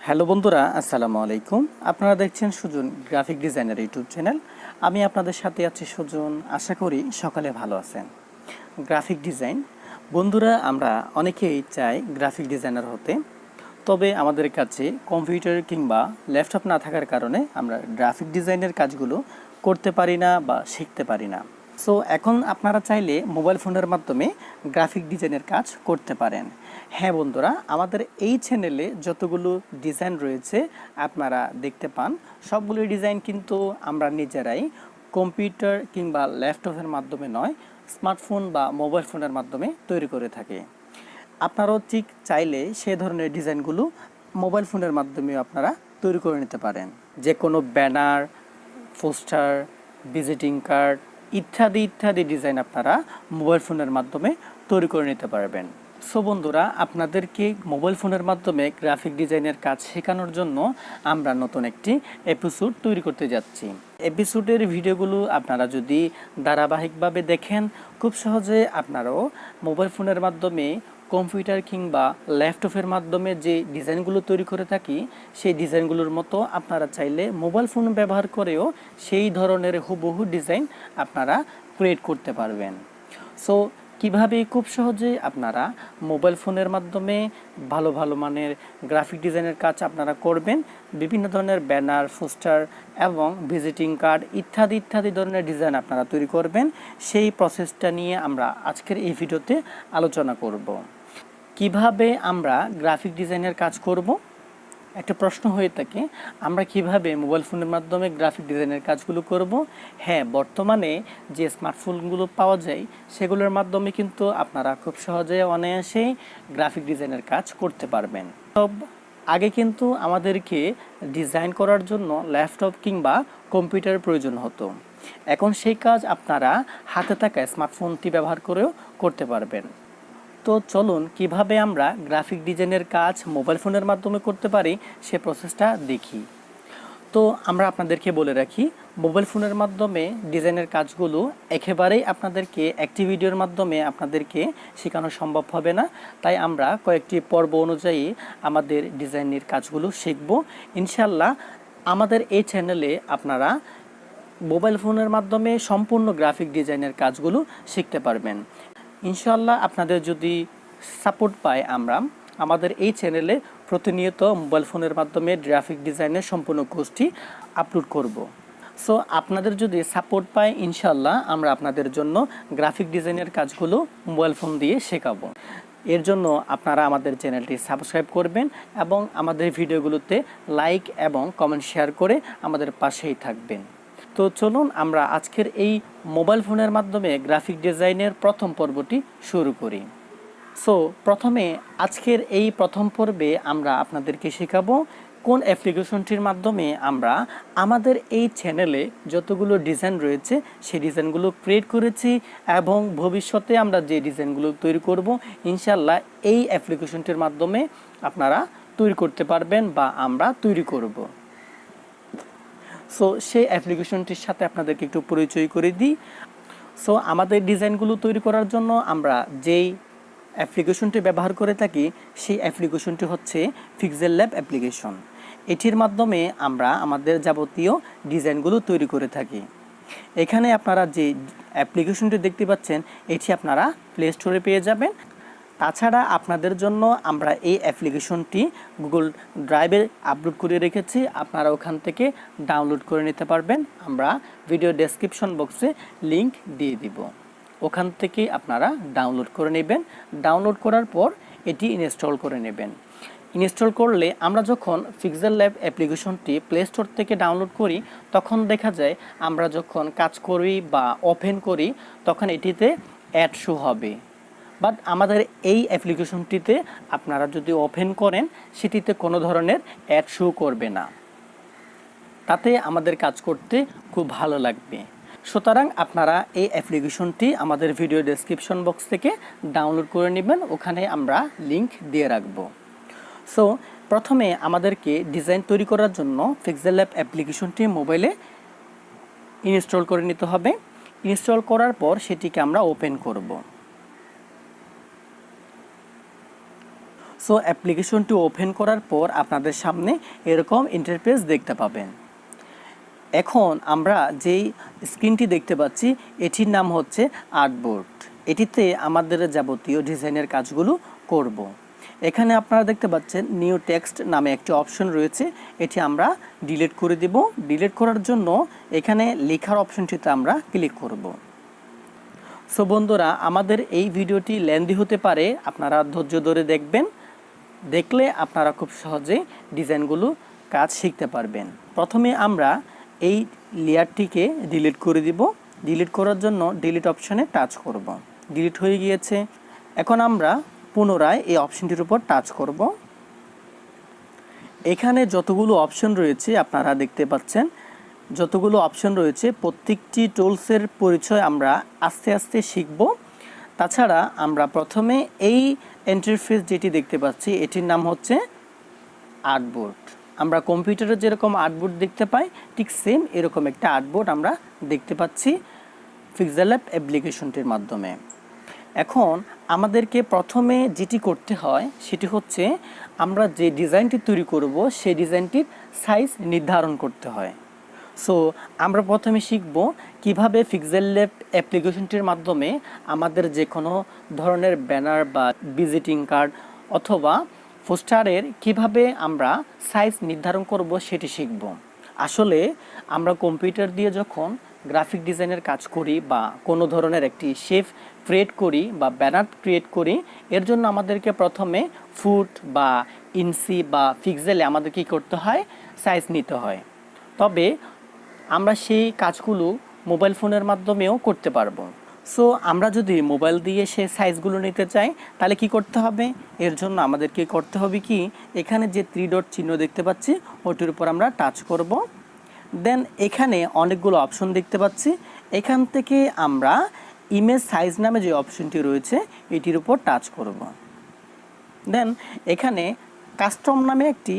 Hello বন্ধুরা, আসসালামু আলাইকুম। আপনারা দেখছেন Sujan graphic designer YouTube channel. আমি আপনাদের সাথে আছি সুজন। আশা করি সকালে ভালো আছেন। গ্রাফিক ডিজাইন বন্ধুরা, আমরা অনেকেই চাই গ্রাফিক ডিজাইনার হতে, তবে আমাদের কাছে কম্পিউটার কিংবা ল্যাপটপ না থাকার কারণে আমরা গ্রাফিক ডিজাইনের কাজগুলো করতে পারি না বা শিখতে পারি না। সো এখন আপনারা চাইলে মোবাইল ফোনের মাধ্যমে গ্রাফিক ডিজাইনের কাজ করতে পারেন। হ্যাঁ বন্ধুরা, আমাদের এই চ্যানেলে যতগুলো ডিজাইন রয়েছে আপনারা দেখতে পান, সবগুলো ডিজাইন কিন্তু আমরা নিজেরাই কম্পিউটার কিংবা ল্যাপটপের মাধ্যমে নয়, স্মার্টফোন বা মোবাইল ফোনের মাধ্যমে তৈরি করে থাকি। আপনারাও ঠিক চাইলে সে ধরনের ডিজাইনগুলো মোবাইল ফোনের মাধ্যমেও আপনারা তৈরি করে নিতে পারেন। যে কোনো ব্যানার, পোস্টার, ভিজিটিং কার্ড ইত্যাদি ইত্যাদি ডিজাইন আপনারা মোবাইল ফোনের মাধ্যমে তৈরি করে নিতে পারবেন। সো বন্ধুরা, আপনাদেরকে মোবাইল ফোনের মাধ্যমে গ্রাফিক ডিজাইনের কাজ শেখানোর জন্য আমরা নতুন একটি এপিসোড তৈরি করতে যাচ্ছি। এপিসোডের ভিডিওগুলো আপনারা যদি ধারাবাহিকভাবে দেখেন, খুব সহজে আপনারাও মোবাইল ফোনের মাধ্যমে কম্পিউটার কিংবা ল্যাপটপের মাধ্যমে যে ডিজাইনগুলো তৈরি করে থাকি, সেই ডিজাইনগুলোর মতো আপনারা চাইলে মোবাইল ফোন ব্যবহার করেও সেই ধরনের হুবহু ডিজাইন আপনারা ক্রিয়েট করতে পারবেন। সো কিভাবে খুব সহজে আপনারা মোবাইল ফোনের মাধ্যমে ভালো ভালো মানের গ্রাফিক ডিজাইনের কাজ আপনারা করবেন, বিভিন্ন ধরনের ব্যানার, পোস্টার এবং ভিজিটিং কার্ড ইত্যাদি ইত্যাদি ধরনের ডিজাইন আপনারা তৈরি করবেন, সেই প্রসেসটা নিয়ে আমরা আজকের এই ভিডিওতে আলোচনা করব। কিভাবে আমরা গ্রাফিক ডিজাইনের কাজ করব? একটা প্রশ্ন হয়ে থাকে, আমরা কিভাবে মোবাইল ফোনের মাধ্যমে গ্রাফিক ডিজাইনের কাজগুলো করব? হ্যাঁ, বর্তমানে যে স্মার্টফোনগুলো পাওয়া যায় সেগুলোর মাধ্যমে কিন্তু আপনারা খুব সহজে অনায়াসেই গ্রাফিক ডিজাইনের কাজ করতে পারবেন। সব আগে কিন্তু আমাদেরকে ডিজাইন করার জন্য ল্যাপটপ কিংবা কম্পিউটারের প্রয়োজন হতো। এখন সেই কাজ আপনারা হাতে থাকা স্মার্টফোনটি ব্যবহার করেও করতে পারবেন। তো চলুন কিভাবে আমরা গ্রাফিক ডিজাইনের কাজ মোবাইল ফোনের মাধ্যমে করতে পারি সে প্রসেসটা দেখি। তো আমরা আপনাদেরকে বলে রাখি, মোবাইল ফোনের মাধ্যমে ডিজাইনের কাজগুলো একেবারেই আপনাদেরকে একটি ভিডিওর মাধ্যমে আপনাদেরকে শেখানো সম্ভব হবে না। তাই আমরা কয়েকটি পর্ব অনুযায়ী আমাদের ডিজাইনের কাজগুলো শিখব। ইনশাল্লাহ আমাদের এই চ্যানেলে আপনারা মোবাইল ফোনের মাধ্যমে সম্পূর্ণ গ্রাফিক ডিজাইনের কাজগুলো শিখতে পারবেন। ইনশাল্লাহ আপনাদের যদি সাপোর্ট পাই, আমরা আমাদের এই চ্যানেলে প্রতিনিয়ত মোবাইল ফোনের মাধ্যমে গ্রাফিক ডিজাইনের সম্পূর্ণ কোর্সটি আপলোড করব। সো আপনাদের যদি সাপোর্ট পাই, ইনশাল্লাহ আমরা আপনাদের জন্য গ্রাফিক ডিজাইনের কাজগুলো মোবাইল ফোন দিয়ে শেখাবো। এর জন্য আপনারা আমাদের চ্যানেলটি সাবস্ক্রাইব করবেন এবং আমাদের ভিডিওগুলোতে লাইক এবং কমেন্ট শেয়ার করে আমাদের পাশেই থাকবেন। তো চলুন আমরা আজকের এই মোবাইল ফোনের মাধ্যমে গ্রাফিক ডিজাইনের প্রথম পর্বটি শুরু করি। সো প্রথমে আজকের এই প্রথম পর্বে আমরা আপনাদেরকে শেখাবো কোন অ্যাপ্লিকেশনটির মাধ্যমে আমরা আমাদের এই চ্যানেলে যতগুলো ডিজাইন রয়েছে সেই ডিজাইনগুলো ক্রিয়েট করেছি এবং ভবিষ্যতে আমরা যে ডিজাইনগুলো তৈরি করব ইনশাল্লাহ এই অ্যাপ্লিকেশনটির মাধ্যমে আপনারা তৈরি করতে পারবেন বা আমরা তৈরি করব। সো সেই অ্যাপ্লিকেশনটির সাথে আপনাদেরকে একটু পরিচয় করে দিই। সো আমাদের ডিজাইনগুলো তৈরি করার জন্য আমরা যেই অ্যাপ্লিকেশনটি ব্যবহার করে থাকি সেই অ্যাপ্লিকেশনটি হচ্ছে পিক্সেল ল্যাব অ্যাপ্লিকেশন। এটির মাধ্যমে আমরা আমাদের যাবতীয় ডিজাইনগুলো তৈরি করে থাকি। এখানে আপনারা যে অ্যাপ্লিকেশনটি দেখতে পাচ্ছেন এটি আপনারা প্লে স্টোরে পেয়ে যাবেন। তাছাড়া আপনাদের জন্য আমরা এই অ্যাপ্লিকেশনটি গুগল ড্রাইভে আপলোড করে রেখেছি, আপনারা ওখান থেকে ডাউনলোড করে নিতে পারবেন। আমরা ভিডিও ডেসক্রিপশন বক্সে লিংক দিয়ে দিব, ওখান থেকে আপনারা ডাউনলোড করে নেবেন। ডাউনলোড করার পর এটি ইনস্টল করে নেবেন। ইনস্টল করলে আমরা যখন পিক্সেল ল্যাব অ্যাপ্লিকেশনটি প্লে স্টোর থেকে ডাউনলোড করি তখন দেখা যায় আমরা যখন কাজ করি বা ওপেন করি তখন এটিতে অ্যাড শো হবে। বাট আমাদের এই অ্যাপ্লিকেশনটিতে আপনারা যদি ওপেন করেন সেটিতে কোনো ধরনের অ্যাড শো করবে না, তাতে আমাদের কাজ করতে খুব ভালো লাগবে। সুতরাং আপনারা এই অ্যাপ্লিকেশনটি আমাদের ভিডিও ডেসক্রিপশন বক্স থেকে ডাউনলোড করে নেবেন, ওখানে আমরা লিংক দিয়ে রাখব। সো প্রথমে আমাদেরকে ডিজাইন তৈরি করার জন্য পিক্সেল ল্যাব অ্যাপ্লিকেশনটি মোবাইলে ইনস্টল করে নিতে হবে। ইনস্টল করার পর সেটিকে আমরা ওপেন করব। সো অ্যাপ্লিকেশনটি ওপেন করার পর আপনাদের সামনে এরকম ইন্টারফেস দেখতে পাবেন। এখন আমরা যেই স্ক্রিনটি দেখতে পাচ্ছি এটির নাম হচ্ছে আর্টবোর্ড। এটিতে আমাদের যাবতীয় ডিজাইনের কাজগুলো করব। এখানে আপনারা দেখতে পাচ্ছেন নিউ টেক্সট নামে একটি অপশন রয়েছে, এটি আমরা ডিলিট করে দেব। ডিলিট করার জন্য এখানে লেখার অপশনটিতে আমরা ক্লিক করব। সো বন্ধুরা, আমাদের এই ভিডিওটি লেন্দি হতে পারে, আপনারা ধৈর্য ধরে দেখবেন। দেখলে আপনারা খুব সহজে ডিজাইনগুলো কাজ শিখতে পারবেন। প্রথমে আমরা এই লেয়ারটিকে ডিলিট করে দিব। ডিলিট করার জন্য ডিলিট অপশনে টাচ করব। ডিলিট হয়ে গিয়েছে। এখন আমরা পুনরায় এই অপশনটির উপর টাচ করব। এখানে যতগুলো অপশন রয়েছে আপনারা দেখতে পাচ্ছেন, যতগুলো অপশন রয়েছে প্রত্যেকটি টুলসের পরিচয় আমরা আস্তে আস্তে শিখব। তাছাড়া আমরা প্রথমে এই ইন্টারফেস যেটি দেখতে পাচ্ছি এটির নাম হচ্ছে আর্টবোর্ড। আমরা কম্পিউটারে যেরকম আর্টবোর্ড দেখতে পাই ঠিক সেম এরকম একটা আর্টবোর্ড আমরা দেখতে পাচ্ছি পিক্সেল ল্যাব অ্যাপ্লিকেশনটির মাধ্যমে। এখন আমাদেরকে প্রথমে যেটি করতে হয় সেটি হচ্ছে আমরা যে ডিজাইনটি তৈরি করব সেই ডিজাইনটির সাইজ নির্ধারণ করতে হয়। সো আমরা প্রথমে শিখব কিভাবে পিক্সেল ল্যাব অ্যাপ্লিকেশনটির মাধ্যমে আমাদের যে কোনো ধরনের ব্যানার বা ভিজিটিং কার্ড অথবা পোস্টারের কিভাবে আমরা সাইজ নির্ধারণ করব সেটি শিখব। আসলে আমরা কম্পিউটার দিয়ে যখন গ্রাফিক ডিজাইনের কাজ করি বা কোনো ধরনের একটি শেপ ক্রিয়েট করি বা ব্যানার ক্রিয়েট করি, এর জন্য আমাদেরকে প্রথমে ফুট বা ইঞ্চি বা পিক্সেলে আমাদের কী করতে হয়, সাইজ নিতে হয়। তবে আমরা সেই কাজগুলো মোবাইল ফোনের মাধ্যমেও করতে পারবো। সো আমরা যদি মোবাইল দিয়ে সেই সাইজগুলো নিতে চাই তাহলে কি করতে হবে, এর জন্য আমাদেরকে করতে হবে কি, এখানে যে 3 ডট চিহ্ন দেখতে পাচ্ছি ওটির উপর আমরা টাচ করব। দেন এখানে অনেকগুলো অপশন দেখতে পাচ্ছি, এখান থেকে আমরা ইমেজ সাইজ নামে যে অপশনটি রয়েছে এটির উপর টাচ করব। দেন এখানে কাস্টম নামে একটি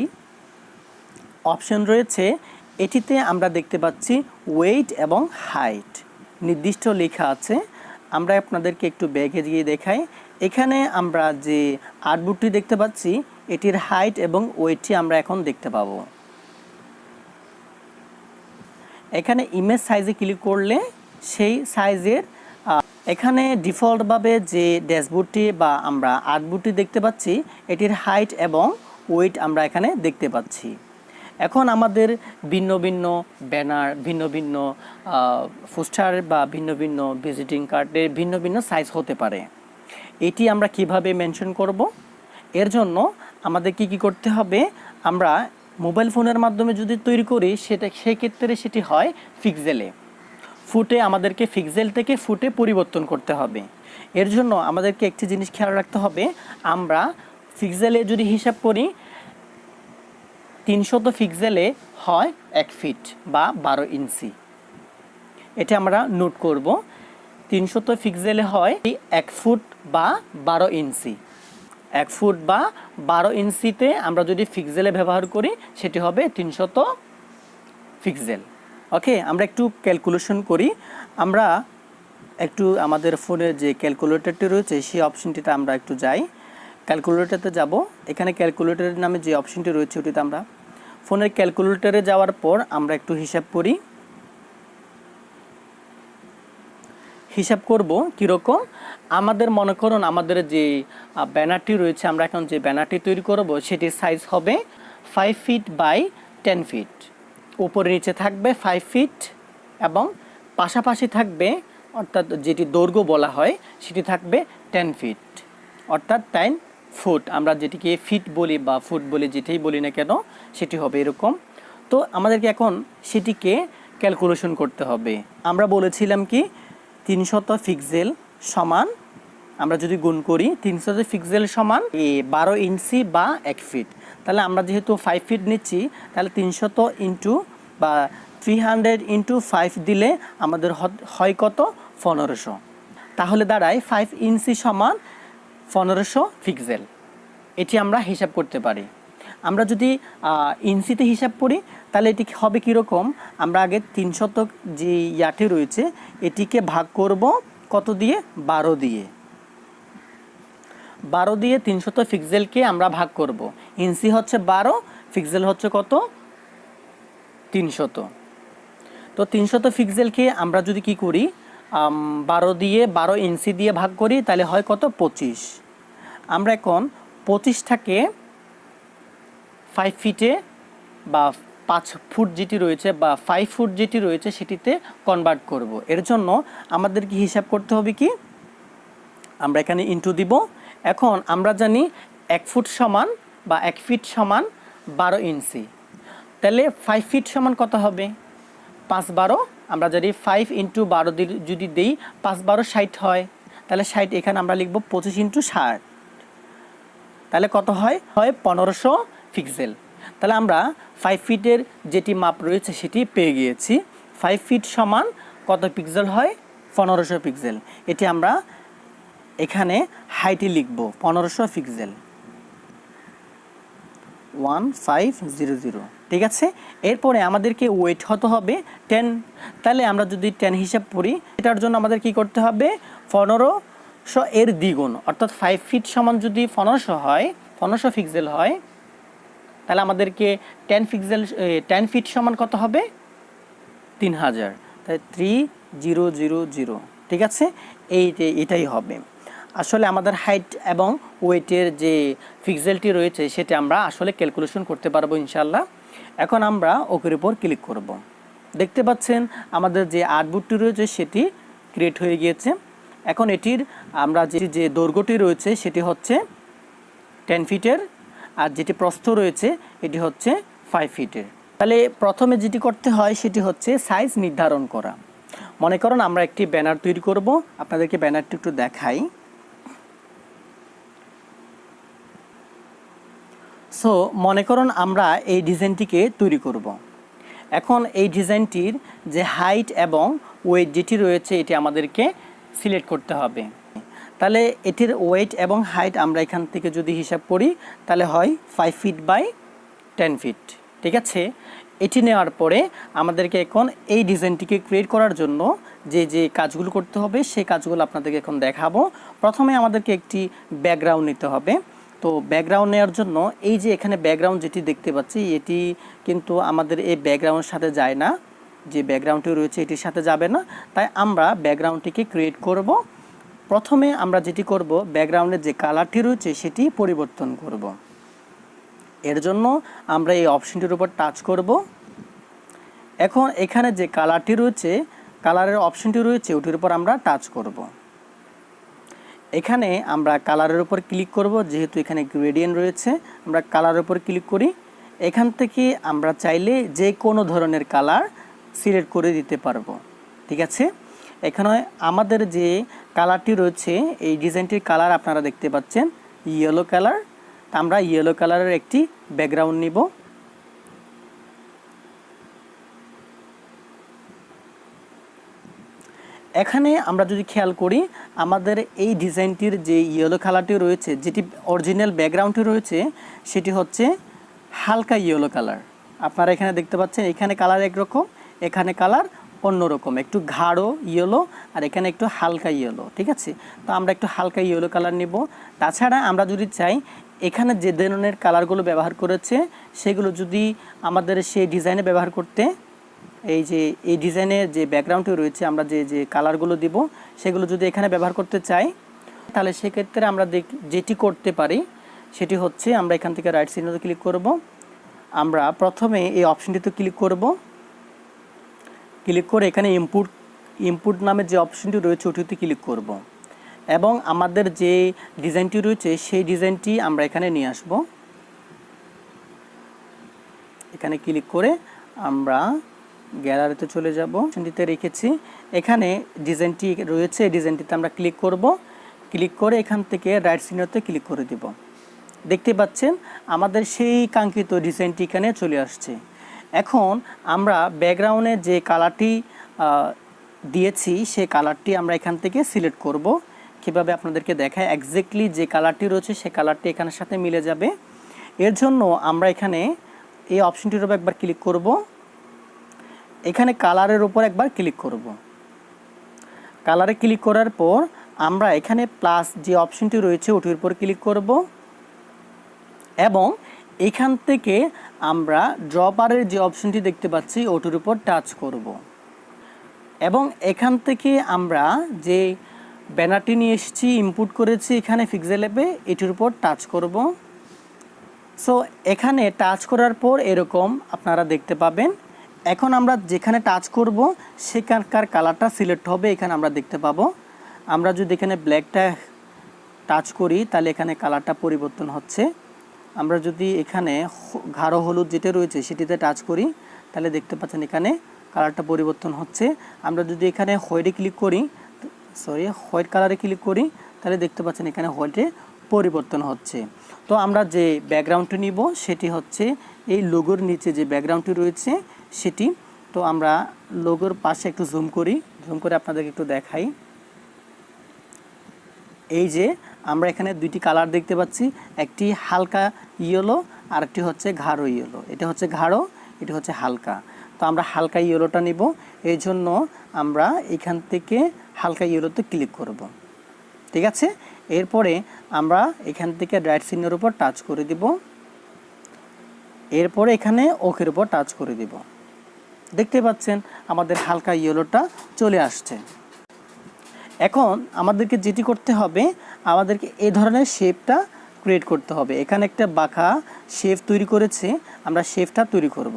অপশন রয়েছে, এটিতে আমরা দেখতে পাচ্ছি ওয়েট এবং হাইট নির্দিষ্ট লেখা আছে। আমরা আপনাদেরকে একটু ব্যাগে গিয়ে দেখাই। এখানে আমরা যে আর্টবোর্ডটি দেখতে পাচ্ছি এটির হাইট এবং ওয়েটটি আমরা এখন দেখতে পাবো। এখানে ইমেজ সাইজে ক্লিক করলে সেই সাইজের এখানে ডিফল্টভাবে যে ড্যাশবোর্ডটি বা আমরা আর্টবোর্ডটি দেখতে পাচ্ছি এটির হাইট এবং ওয়েট আমরা এখানে দেখতে পাচ্ছি। এখন আমাদের ভিন্ন ভিন্ন ব্যানার, ভিন্ন ভিন্ন পোস্টার বা ভিন্ন ভিন্ন ভিজিটিং কার্ডের ভিন্ন ভিন্ন সাইজ হতে পারে। এটি আমরা কিভাবে মেনশন করব, এর জন্য আমাদের কি করতে হবে, আমরা মোবাইল ফোনের মাধ্যমে যদি তৈরি করি সেক্ষেত্রে সেটি হয় পিক্সেলে। ফুটে আমাদেরকে পিক্সেল থেকে ফুটে পরিবর্তন করতে হবে। এর জন্য আমাদেরকে একটি জিনিস খেয়াল রাখতে হবে, আমরা পিক্সেলে যদি হিসাব করি 300 পিক্সেলে হয় 1 ফিট বা 12 ইঞ্চি। এটা আমরা নোট করব। 300 পিক্সেলে হয় 1 ফুট বা 12 ইঞ্চি। 1 ফুট বা 12 ইঞ্চিতে আমরা যদি পিক্সেলে ব্যবহার করি সেটি হবে 300 পিক্সেল। ওকে, আমরা একটু ক্যালকুলেশন করি। আমরা একটু আমাদের ফোনের যে ক্যালকুলেটরটি রয়েছে সেই অপশনটিতে আমরা একটু যাই। ক্যালকুলেটরতে যাব। এখানে ক্যালকুলেটরের নামে যে অপশনটি রয়েছে ওটিতে আমরা ফোনের ক্যালকুলেটরে যাওয়ার পর আমরা একটু হিসাব করি। হিসাব করব কীরকম, আমাদের মনে করুন আমাদের যে ব্যানারটি রয়েছে, আমরা এখন যে ব্যানারটি তৈরি করব সেটির সাইজ হবে 5 ফিট বাই 10 ফিট। উপরে নিচে থাকবে 5 ফিট এবং পাশাপাশি থাকবে, অর্থাৎ যেটি দৈর্ঘ্য বলা হয় সেটি থাকবে 10 ফিট, অর্থাৎ 10 ফুট। আমরা যেটিকে ফিট বলি বা ফুট বলি, যেটাই বলি না কেন সেটি হবে এরকম। তো আমাদেরকে এখন সেটিকে ক্যালকুলেশন করতে হবে। আমরা বলেছিলাম কি 300 পিক্সেল সমান, আমরা যদি গুণ করি 300 পিক্সেল সমান 12 ইঞ্চি বা 1 ফিট। তাহলে আমরা যেহেতু 5 ফিট নিচ্ছি তাহলে 300 ইন্টু বা 300 ইন্টু 5 দিলে আমাদের হয় কত, 1500। তাহলে দাঁড়ায় 5 ইঞ্চি সমান 1500 পিক্সেল। এটি আমরা হিসাব করতে পারি। আমরা যদি ইঞ্চিতে হিসাব করি তাহলে এটি হবে কীরকম, আমরা আগে 300 যে ইয়াটি রয়েছে এটিকে ভাগ করব কত দিয়ে, 12 দিয়ে। 12 দিয়ে 300 পিক্সেলকে আমরা ভাগ করব। ইঞ্চি হচ্ছে 12, পিক্সেল হচ্ছে কত? 300। তো 300 পিক্সেলকে আমরা যদি কি করি, 12 দিয়ে 12 ইঞ্চি দিয়ে ভাগ করি, তাহলে হয় কত? 25। আমরা এখন 25টাকে 5 ফিটে বা 5 ফুট যেটি রয়েছে বা 5 ফুট যেটি রয়েছে সেটিতে কনভার্ট করব। এর জন্য আমাদের কি হিসাব করতে হবে কি, আমরা এখানে ইনটু দিব। এখন আমরা জানি 1 ফুট সমান বা 1 ফিট সমান 12 ইঞ্চি। তাহলে 5 ফিট সমান কত হবে? 5 12, আমরা যদি 5 ইন্টু 12 যদি দিই, 5 12 60 হয়। তাহলে 60 এখানে আমরা লিখব 25 ইন্টু 60। তাহলে কত হয়? 1500 পিক্সেল। তাহলে আমরা 5 ফিটের যেটি মাপ রয়েছে সেটি পেয়ে গিয়েছি। 5 ফিট সমান কত পিক্সেল হয়? 1500 পিক্সেল। এটি আমরা এখানে হাইটে লিখব 1500 পিক্সেল, 1500। ঠিক আছে। এরপরে আমাদেরকে ওয়েট হতে হবে 10। তাহলে আমরা যদি 10 হিসাব করি, এটার জন্য আমাদের কি করতে হবে? 1500 এর দ্বিগুণ, অর্থাৎ 5 ফিট সমান যদি 1500 হয়, 1500 পিক্সেল হয়, তাহলে আমাদেরকে 10 ফিট সমান কত হবে? 3000। তাই 3000। ঠিক আছে, এটাই হবে। আসলে আমাদের হাইট এবং ওয়েটের যে পিক্সেলটি রয়েছে সেটা আমরা আসলে ক্যালকুলেশন করতে পারবো ইনশাল্লাহ। এখন আমরা ওকের উপর ক্লিক করব। দেখতে পাচ্ছেন আমাদের যে আর্টবোর্ডটি রয়েছে সেটি ক্রিয়েট হয়ে গিয়েছে। এখন এটির আমরা যে দৈর্ঘ্যটি রয়েছে সেটি হচ্ছে 10 ফিটের, আর যেটি প্রস্থ রয়েছে এটি হচ্ছে 5 ফিটের। তাহলে প্রথমে যেটি করতে হয় সেটি হচ্ছে সাইজ নির্ধারণ করা। মনে করুন আমরা একটি ব্যানার তৈরি করব। আপনাদেরকে ব্যানারটি একটু দেখাই। সো মনে করুন আমরা এই ডিজাইনটিকে তৈরি করব। এখন এই ডিজাইনটির যে হাইট এবং ওয়েট যেটি রয়েছে এটি আমাদেরকে সিলেক্ট করতে হবে। তাহলে এটির ওয়েট এবং হাইট আমরা এখান থেকে যদি হিসাব করি তাহলে হয় 5 ফিট বাই 10 ফিট। ঠিক আছে, এটি নেওয়ার পরে আমাদেরকে এখন এই ডিজাইনটিকে ক্রিয়েট করার জন্য যে কাজগুলো করতে হবে সেই কাজগুলো আপনাদেরকে এখন দেখাবো। প্রথমে আমাদেরকে একটি ব্যাকগ্রাউন্ড নিতে হবে। তো ব্যাকগ্রাউন্ড নেওয়ার জন্য এই যে এখানে ব্যাকগ্রাউন্ড যেটি দেখতে পাচ্ছি এটি কিন্তু আমাদের এই ব্যাকগ্রাউন্ডের সাথে যায় না, যে ব্যাকগ্রাউন্ডটি রয়েছে এটির সাথে যাবে না। তাই আমরা ব্যাকগ্রাউন্ডটিকে ক্রিয়েট করব। প্রথমে আমরা যেটি করব, ব্যাকগ্রাউন্ডের যে কালারটি রয়েছে সেটি পরিবর্তন করব। এর জন্য আমরা এই অপশনটির উপর টাচ করব। এখন এখানে যে কালারটি রয়েছে, কালারের অপশনটি রয়েছে ওটির উপর আমরা টাচ করব। এখানে আমরা কালারের উপর ক্লিক করব, যেহেতু এখানে গ্রেডিয়েন্ট রয়েছে আমরা কালারের উপর ক্লিক করি। এখান থেকে আমরা চাইলে যে কোনো ধরনের কালার সিলেক্ট করে দিতে পারবো। ঠিক আছে, এখানে আমাদের যে কালারটি রয়েছে এই ডিজাইনটির কালার আপনারা দেখতে পাচ্ছেন ইয়েলো কালার। আমরা ইয়েলো কালারের একটি ব্যাকগ্রাউন্ড নিব। এখানে আমরা যদি খেয়াল করি আমাদের এই ডিজাইনটির যে ইয়েলো কালারটি রয়েছে, যেটি অরিজিনাল ব্যাকগ্রাউন্ডটি রয়েছে সেটি হচ্ছে হালকা ইয়েলো কালার। আপনারা এখানে দেখতে পাচ্ছেন এখানে কালার একরকম, এখানে কালার অন্যরকম, একটু গাঢ় ইয়েলো আর এখানে একটু হালকা ইয়েলো। ঠিক আছে, তো আমরা একটু হালকা ইয়েলো কালার নিব। তাছাড়া আমরা যদি চাই এখানে যে ধরনের কালারগুলো ব্যবহার করেছে সেগুলো যদি আমাদের সেই ডিজাইনে ব্যবহার করতে, এই যে এই ডিজাইনের যে ব্যাকগ্রাউন্ডটি রয়েছে আমরা যে কালারগুলো দিব সেগুলো যদি এখানে ব্যবহার করতে চাই তাহলে সেক্ষেত্রে আমরা যেটি করতে পারি সেটি হচ্ছে আমরা এখান থেকে রাইট সিগনালে ক্লিক করব। আমরা প্রথমে এই অপশনটিতে ক্লিক করব। ক্লিক করে এখানে ইনপুট নামে যে অপশনটি রয়েছে ওটিতে ক্লিক করব এবং আমাদের যে ডিজাইনটি রয়েছে সেই ডিজাইনটি আমরা এখানে নিয়ে আসব। এখানে ক্লিক করে আমরা গ্যালারিতে চলে যাব, অপশনটিতে রেখেছি। এখানে ডিজাইনটি রয়েছে, এই ডিজাইনটিতে আমরা ক্লিক করব। ক্লিক করে এখান থেকে রাইট সিগনালে ক্লিক করে দিব। দেখতে পাচ্ছেন আমাদের সেই কাঙ্ক্ষিত ডিজাইনটি এখানে চলে আসছে। এখন আমরা ব্যাকগ্রাউন্ডে যে কালারটি দিয়েছি সেই কালারটি আমরা এখান থেকে সিলেক্ট করব। কীভাবে আপনাদেরকে দেখায়, এক্স্যাক্টলি যে কালারটি রয়েছে সেই কালারটি এখানের সাথে মিলে যাবে। এর জন্য আমরা এখানে এই অপশনটির উপর একবার ক্লিক করব। এখানে কালারের উপর একবার ক্লিক করব। কালারে ক্লিক করার পর আমরা এখানে প্লাস যে অপশনটি রয়েছে ওটির উপর ক্লিক করব এবং এখান থেকে আমরা ড্রপারের যে অপশনটি দেখতে পাচ্ছি ওটির উপর টাচ করব এবং এখান থেকে আমরা যে ব্যানারটি নিয়ে এসেছি ইনপুট করেছি এখানে পিক্সেল অ্যাপে এটির উপর টাচ করব। সো এখানে টাচ করার পর এরকম আপনারা দেখতে পাবেন। এখন আমরা যেখানে টাচ করব সেখানকার কালারটা সিলেক্ট হবে, এখানে আমরা দেখতে পাবো। আমরা যদি এখানে ব্ল্যাকটা টাচ করি তাহলে এখানে কালারটা পরিবর্তন হচ্ছে। আমরা যদি এখানে গাঢ় হলুদ যেটা রয়েছে সেটিতে টাচ করি তাহলে দেখতে পাচ্ছেন এখানে কালারটা পরিবর্তন হচ্ছে। আমরা যদি এখানে হোয়াইটে ক্লিক করি, হোয়াইট কালারে ক্লিক করি তাহলে দেখতে পাচ্ছেন এখানে হোয়াইটে পরিবর্তন হচ্ছে। তো আমরা যে ব্যাকগ্রাউন্ডটি নিব সেটি হচ্ছে এই লোগোর নিচে যে ব্যাকগ্রাউন্ডটি রয়েছে সেটি। তো আমরা লোগোর পাশে একটু জুম করে আপনাদেরকে একটু দেখাই। এই যে আমরা এখানে দুইটি কালার দেখতে পাচ্ছি, একটি হালকা ইয়েলো আর একটি হচ্ছে গাঢ় ইয়েলো। এটা হচ্ছে গাঢ়, এটি হচ্ছে হালকা। তো আমরা হালকা ইয়েলোটা নিব, এই জন্য আমরা এখান থেকে হালকা ইয়েলোতে ক্লিক করব। ঠিক আছে, এরপরে আমরা এখান থেকে রাইট চিহ্নের উপর টাচ করে দিব, এরপরে এখানে ওকের উপর টাচ করে দিব। দেখতে পাচ্ছেন আমাদের হালকা ইয়েলোটা চলে আসছে। এখন আমাদেরকে যেটি করতে হবে, আমাদেরকে এই ধরনের শেপটা ক্রিয়েট করতে হবে। এখানে একটা বাঁকা শেপ তৈরি করেছে, আমরা শেপটা তৈরি করব।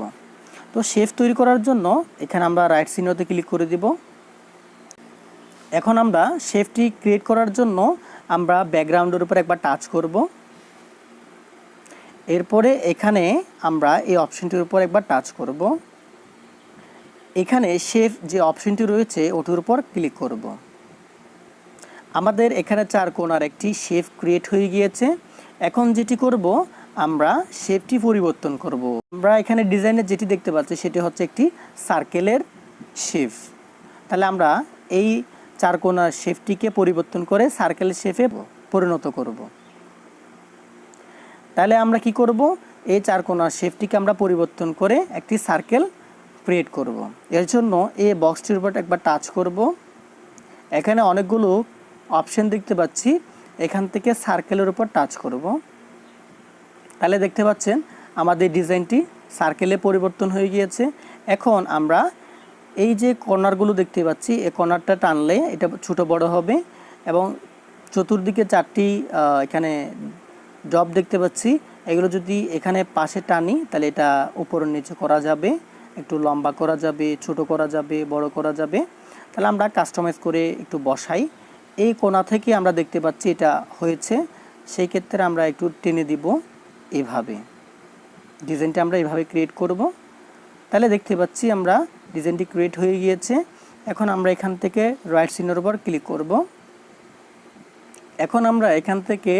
তো শেপ তৈরি করার জন্য এখানে আমরা রাইট চিহ্নতে ক্লিক করে দিব। এখন আমরা শেপটি ক্রিয়েট করার জন্য আমরা ব্যাকগ্রাউন্ডের উপর একবার টাচ করব। এরপরে এখানে আমরা এই অপশনটির উপর একবার টাচ করব। এখানে শেপ যে অপশনটি রয়েছে ওটির উপর ক্লিক করব। আমাদের এখানে চার কোণার একটি শেপ ক্রিয়েট হয়ে গিয়েছে। এখন যেটি করব, আমরা শেপটি পরিবর্তন করব। আমরা এখানে ডিজাইনে যেটি দেখতে পাচ্ছি সেটি হচ্ছে একটি সার্কেলের শেপ। তাহলে আমরা এই চার কোণার শেপটিকে পরিবর্তন করে সার্কেলের শেপে পরিণত করব। তাহলে আমরা কি করব, এই চার কোণার শেপটিকে আমরা পরিবর্তন করে একটি সার্কেল ক্রিয়েট করব। এর জন্য এই বক্সটির উপর একবার টাচ করব। এখানে অনেকগুলো অপশন দেখতে পাচ্ছি, এখান থেকে সার্কেলের উপর টাচ করব। তাহলে দেখতে পাচ্ছেন আমাদের ডিজাইনটি সার্কেলে পরিবর্তন হয়ে গিয়েছে। এখন আমরা এই যে কর্নারগুলো দেখতে পাচ্ছি, এই কর্নারটা টানলে এটা ছোট বড় হবে এবং চতুর্দিকে চারটি এখানে ড্রপ দেখতে পাচ্ছি, এগুলো যদি এখানে পাশে টানি তাহলে এটা উপর নিচে করা যাবে, একটু লম্বা করা যাবে, ছোট করা যাবে, বড় করা যাবে। তাহলে আমরা কাস্টমাইজ করে একটু বসাই। এই কোণা থেকে আমরা দেখতে পাচ্ছি এটা হয়েছে, সেই ক্ষেত্রে আমরা একটু টেনে দিব। এভাবে ডিজাইনটা আমরা এভাবে ক্রিয়েট করব। তাহলে দেখতে পাচ্ছি আমরা ডিজাইনটি ক্রিয়েট হয়ে গিয়েছে। এখন আমরা এখান থেকে রাইট চিহ্নের উপর ক্লিক করব। এখন আমরা এখান থেকে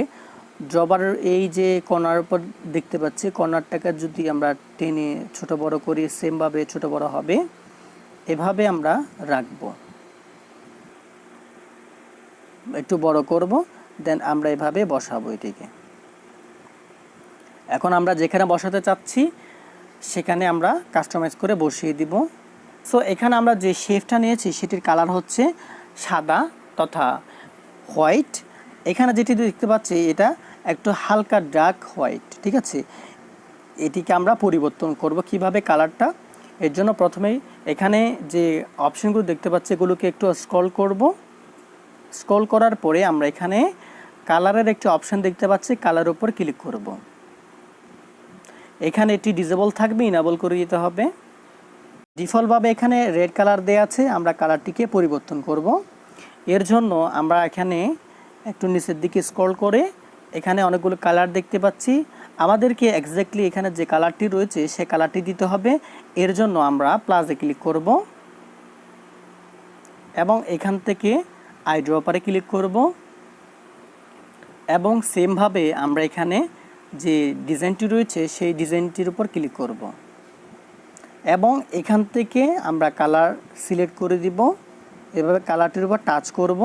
ড্রপারের এই যে কর্নার উপর দেখতে পাচ্ছি, কর্নারটাকে যদি আমরা টেনে ছোট বড় করি, সেমভাবে ছোট বড় হবে, এভাবে আমরা রাখবো। একটু বড় করব, দেন আমরা এভাবে বসাবো এটিকে। এখন আমরা যেখানে বসাতে চাচ্ছি সেখানে আমরা কাস্টমাইজ করে বসিয়ে দিব। সো এখানে আমরা যে শেপটা নিয়েছি সেটির কালার হচ্ছে সাদা তথা হোয়াইট। এখানে যেটি দেখতে পাচ্ছি এটা একটু হালকা ডার্ক হোয়াইট। ঠিক আছে, এটিকে আমরা পরিবর্তন করব কিভাবে কালারটা। এর জন্য প্রথমেই এখানে যে অপশনগুলো দেখতে পাচ্ছি এগুলোকে একটু স্ক্রল করব। স্ক্রল করার পরে আমরা এখানে কালারের একটি অপশন দেখতে পাচ্ছি, কালার উপর ক্লিক করব। এখানে এটি ডিসেবল থাকবে, ইনেবল করে দিতে হবে। ডিফল্টভাবে এখানে রেড কালার দেওয়া আছে, আমরা কালারটিকে পরিবর্তন করব। এর জন্য আমরা এখানে একটু নিচের দিকে স্ক্রল করে এখানে অনেকগুলো কালার দেখতে পাচ্ছি, আমাদেরকে এক্স্যাক্টলি এখানে যে কালারটি রয়েছে সে কালারটি দিতে হবে। এর জন্য আমরা প্লাসে ক্লিক করব এবং এখান থেকে আই ড্রপারে ক্লিক করব এবং সেমভাবে আমরা এখানে যে ডিজাইনটি রয়েছে সেই ডিজাইনটির উপর ক্লিক করব এবং এখান থেকে আমরা কালার সিলেক্ট করে দিব। এভাবে কালারটির উপর টাচ করব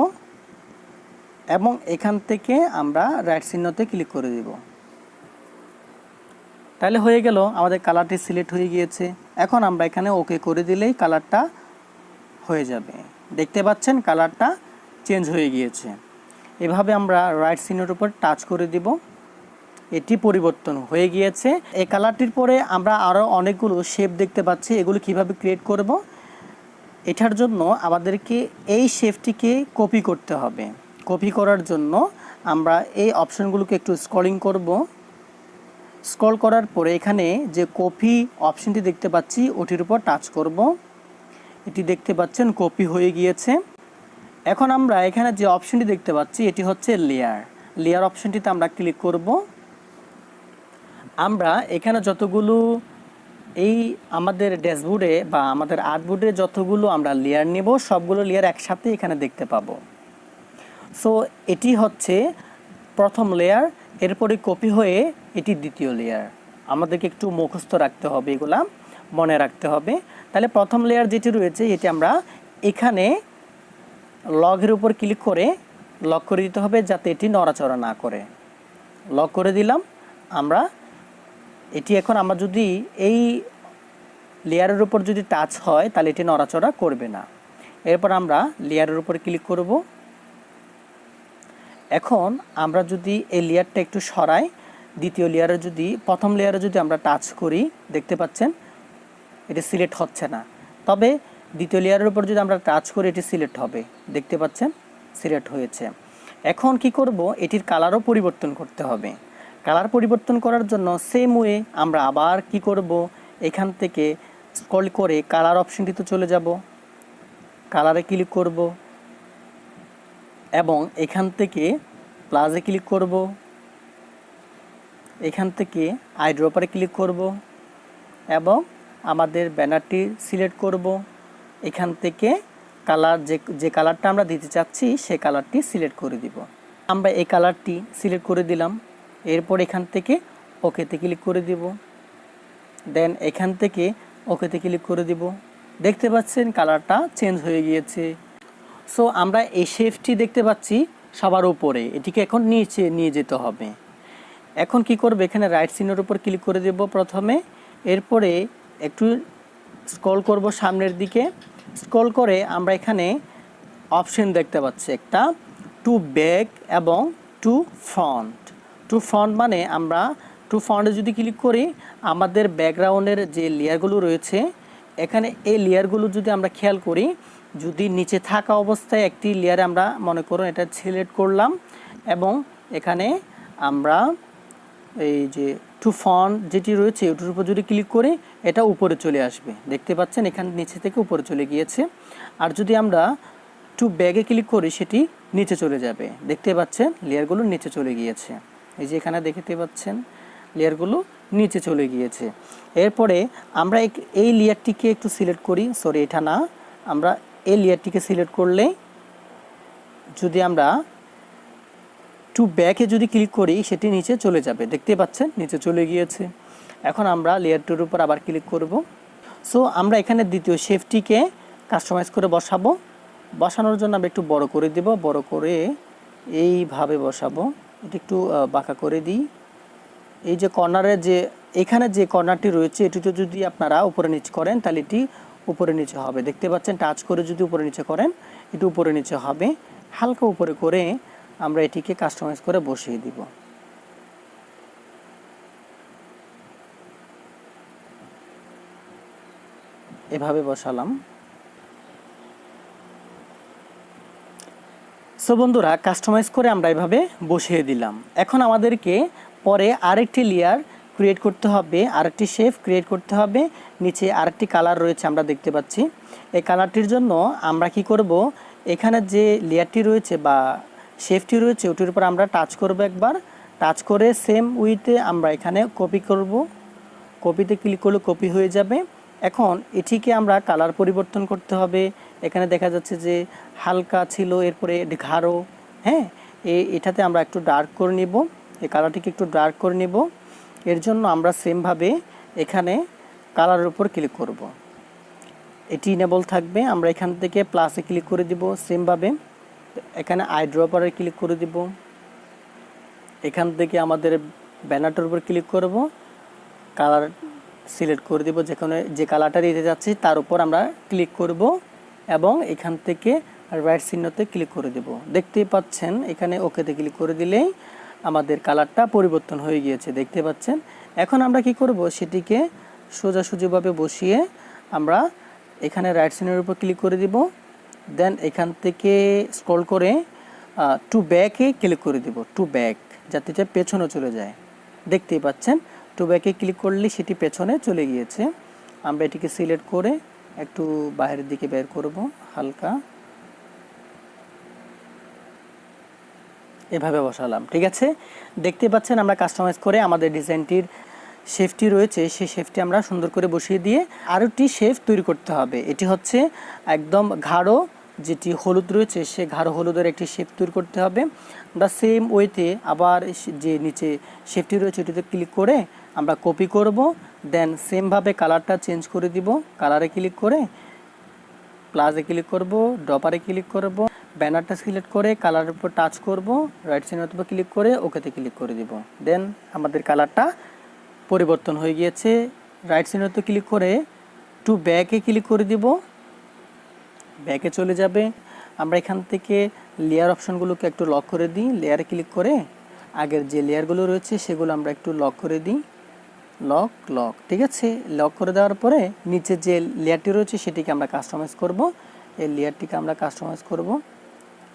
এবং এখান থেকে আমরা রাইট চিহ্নতে ক্লিক করে দিব। তাহলে হয়ে গেল, আমাদের কালারটি সিলেক্ট হয়ে গিয়েছে। এখন আমরা এখানে ওকে করে দিলেই কালারটা হয়ে যাবে। দেখতে পাচ্ছেন কালারটা চেঞ্জ হয়ে গিয়েছে। এভাবে আমরা রাইট সিনের উপর টাচ করে দিব। এটি পরিবর্তন হয়ে গিয়েছে। এই কালারটির পরে আমরা আরও অনেকগুলো শেপ দেখতে পাচ্ছি, এগুলো কিভাবে ক্রিয়েট করব। এটার জন্য আমাদেরকে এই শেপটিকে কপি করতে হবে। কপি করার জন্য আমরা এই অপশনগুলোকে একটু স্ক্রলিং করব। স্ক্রল করার পরে এখানে যে কপি অপশনটি দেখতে পাচ্ছি ওটির উপর টাচ করব। এটি দেখতে পাচ্ছেন কপি হয়ে গিয়েছে। এখন আমরা এখানে যে অপশনটি দেখতে পাচ্ছি এটি হচ্ছে লেয়ার। লেয়ার অপশনটিতে আমরা ক্লিক করব। আমরা এখানে যতগুলো এই আমাদের ড্যাশবোর্ডে বা আমাদের আর্টবোর্ডে যতগুলো আমরা লেয়ার নেব সবগুলো লেয়ার একসাথে এখানে দেখতে পাবো। সো এটি হচ্ছে প্রথম লেয়ার, এরপরে কপি হয়ে এটি দ্বিতীয় লেয়ার। আমাদেরকে একটু মুখস্থ রাখতে হবে, এগুলা মনে রাখতে হবে। তাহলে প্রথম লেয়ার যেটি রয়েছে এটি আমরা এখানে লগের উপর ক্লিক করে লক করে দিতে হবে যাতে এটি নড়াচড়া না করে। লক করে দিলাম আমরা। এটি এখন আমরা যদি এই লেয়ারের উপর যদি টাচ হয় তাহলে এটি নড়াচড়া করবে না। এরপর আমরা লেয়ারের উপর ক্লিক করব। এখন আমরা যদি এই লেয়ারটা একটু সরাই, দ্বিতীয় লেয়ারে যদি প্রথম লেয়ারে যদি আমরা টাচ করি দেখতে পাচ্ছেন এটি সিলেক্ট হচ্ছে না। তবে দ্বিতীয় লেয়ারের উপর যদি আমরা টাচ করি এটি সিলেক্ট হবে, দেখতে পাচ্ছেন সিলেক্ট হয়েছে। এখন কি করব, এটির কালারও পরিবর্তন করতে হবে। কালার পরিবর্তন করার জন্য সেম ওয়ে আমরা আবার কি করব, এখান থেকে স্ক্রল করে কালার অপশনটিতে চলে যাব, কালারে ক্লিক করব এবং এখান থেকে প্লাসে ক্লিক করব, এখান থেকে আইড্রপারে ক্লিক করব এবং আমাদের ব্যানারটি সিলেক্ট করব। এখান থেকে কালার যে কালারটা আমরা দিতে চাচ্ছি সেই কালারটি সিলেক্ট করে দিব। আমরা এই কালারটি সিলেক্ট করে দিলাম। এরপর এখান থেকে ওকেতে ক্লিক করে দিব, দেন এখান থেকে ওকেতে ক্লিক করে দিব। দেখতে পাচ্ছেন কালারটা চেঞ্জ হয়ে গিয়েছে। সো আমরা এই শেপটি দেখতে পাচ্ছি সবার উপরে, এটিকে এখন নিচে নিয়ে যেতে হবে। এখন কি করব, এখানে রাইট সিনের উপর ক্লিক করে দেব প্রথমে। এরপরে একটু স্ক্রল করব সামনের দিকে। স্ক্রল করে আমরা এখানে অপশন দেখতে পাচ্ছি একটা, টু ব্যাক এবং টু ফ্রন্ট। টু ফ্রন্ট মানে আমরা টু ফ্রন্টে যদি ক্লিক করি আমাদের ব্যাকগ্রাউন্ডের যে লেয়ারগুলো রয়েছে এখানে এই লেয়ারগুলো যদি আমরা খেয়াল করি, যদি নিচে থাকা অবস্থায় একটি লেয়ারে আমরা মনে করুন এটা সিলেক্ট করলাম এবং এখানে আমরা এই যে টু ফন্ট যেটি রয়েছে ওটার উপর যদি ক্লিক করি এটা উপরে চলে আসবে, দেখতে পাচ্ছেন এখানে নিচে থেকে উপরে চলে গিয়েছে। আর যদি আমরা টু ব্যাগে ক্লিক করি সেটি নিচে চলে যাবে, দেখতে পাচ্ছেন লেয়ারগুলো নিচে চলে গিয়েছে। এই যে এখানে দেখতে পাচ্ছেন লেয়ারগুলো নিচে চলে গিয়েছে। এরপরে আমরা এই লেয়ারটিকে একটু সিলেক্ট করি, সরি এটা না, আমরা এই লেয়ারটিকে সিলেক্ট করলে যদি আমরা টু ব্যাকে যদি ক্লিক করি সেটি নিচে চলে যাবে, দেখতে পাচ্ছেন নিচে চলে গিয়েছে। এখন আমরা লেয়ার টুর উপর আবার ক্লিক করব। সো আমরা এখানে দ্বিতীয় শেপটিকে কাস্টমাইজ করে বসাবো। বসানোর জন্য আমরা একটু বড় করে দেব, বড় করে এইভাবে বসাবো। এটা একটু বাঁকা করে দিই। এই যে কর্নারের যে এখানে যে কর্নারটি রয়েছে এটিতে যদি আপনারা উপরে নিচে করেন তাহলে এটি উপরে নিচে হবে, দেখতে পাচ্ছেন টাচ করে যদি উপরে নিচে করেন এটি উপরে নিচে হবে। হালকা উপরে করে আমরা এটিকে কাস্টমাইজ করে বসিয়ে দিব। এভাবে বসালাম। সো বন্ধুরা কাস্টমাইজ করে আমরা এভাবে বসিয়ে দিলাম। এখন আমাদেরকে পরে আরেকটি লেয়ার ক্রিয়েট করতে হবে, আরেকটি শেপ ক্রিয়েট করতে হবে। নিচে আরেকটি কালার রয়েছে আমরা দেখতে পাচ্ছি। এই কালারটির জন্য আমরা কি করব, এখানে যে লেয়ারটি রয়েছে বা শেপটি রয়েছে ওটির উপর আমরা টাচ করব একবার। টাচ করে সেম উইতে আমরা এখানে কপি করব। কপিতে ক্লিক করলে কপি হয়ে যাবে। এখন এটিকে আমরা কালার পরিবর্তন করতে হবে। এখানে দেখা যাচ্ছে যে হালকা ছিল, এরপরে গাঢ়, হ্যাঁ এটাতে আমরা একটু ডার্ক করে নেব। এই কালারটিকে একটু ডার্ক করে নেব। এর জন্য আমরা সেমভাবে এখানে কালারের উপর ক্লিক করব। এটি ইনেবল থাকবে। আমরা এখান থেকে প্লাসে ক্লিক করে দিব। সেমভাবে এখানে আইড্রপারে ক্লিক করে দিব। এখান থেকে আমাদের ব্যানারটার উপর ক্লিক করব, কালার সিলেক্ট করে দেব। যেখানে যে কালারটা দিতে যাচ্ছি তার উপর আমরা ক্লিক করব এবং এখান থেকে রাইট চিহ্নতে ক্লিক করে দেব। দেখতেই পাচ্ছেন এখানে ওকেতে ক্লিক করে দিলেই আমাদের কালারটা পরিবর্তন হয়ে গিয়েছে, দেখতে পাচ্ছেন। এখন আমরা কি করব, সেটিকে সোজাসুজিভাবে বসিয়ে আমরা এখানে রাইট চিহ্নের উপর ক্লিক করে দিব। দেন এখান থেকে স্ক্রল করে টু ব্যাকে ক্লিক করে দিব, টু ব্যাক, যাতে এটা পেছনে চলে যায়। দেখতেই পাচ্ছেন টু ব্যাকে ক্লিক করলে সেটি পেছনে চলে গিয়েছে। আমরা এটিকে সিলেক্ট করে একটু বাইরের দিকে বের করব, হালকা এভাবে বসালাম, ঠিক আছে। দেখতে পাচ্ছেন আমরা কাস্টমাইজ করে আমাদের ডিজাইনটির শেফটি রয়েছে, সেই শেফটি আমরা সুন্দর করে বসিয়ে দিয়ে আরও একটি শেফ তৈরি করতে হবে। এটি হচ্ছে একদম গাঢ়, যেটি হলুদ রয়েছে সে গাঢ় হলুদের একটি শেপ তৈরি করতে হবে। আমরা সেম ওয়েতে আবার যে নিচে শেফটি রয়েছে এটিতে ক্লিক করে আমরা কপি করব। দেন সেমভাবে কালারটা চেঞ্জ করে দিব, কালারে ক্লিক করে প্লাসে ক্লিক করব, ড্রপারে ক্লিক করব, ব্যানারটা সিলেক্ট করে কালারের উপর টাচ করব, রাইট সাইডের উপর ক্লিক করে ওকেতে ক্লিক করে দিব। দেন আমাদের কালারটা পরিবর্তন হয়ে গিয়েছে। রাইট সাইডের উপর ক্লিক করে টু ব্যাকে ক্লিক করে দিব, ব্যাকে চলে যাবে। আমরা এখান থেকে লেয়ার অপশনগুলোকে একটু লক করে দিই, লেয়ারে ক্লিক করে আগের যে লেয়ারগুলো রয়েছে সেগুলো আমরা একটু লক করে দিই, লক, ঠিক আছে। লক করে দেওয়ার পরে নিচে যে লেয়ারটি রয়েছে সেটিকে আমরা কাস্টমাইজ করব। এই লেয়ারটিকে আমরা কাস্টমাইজ করব,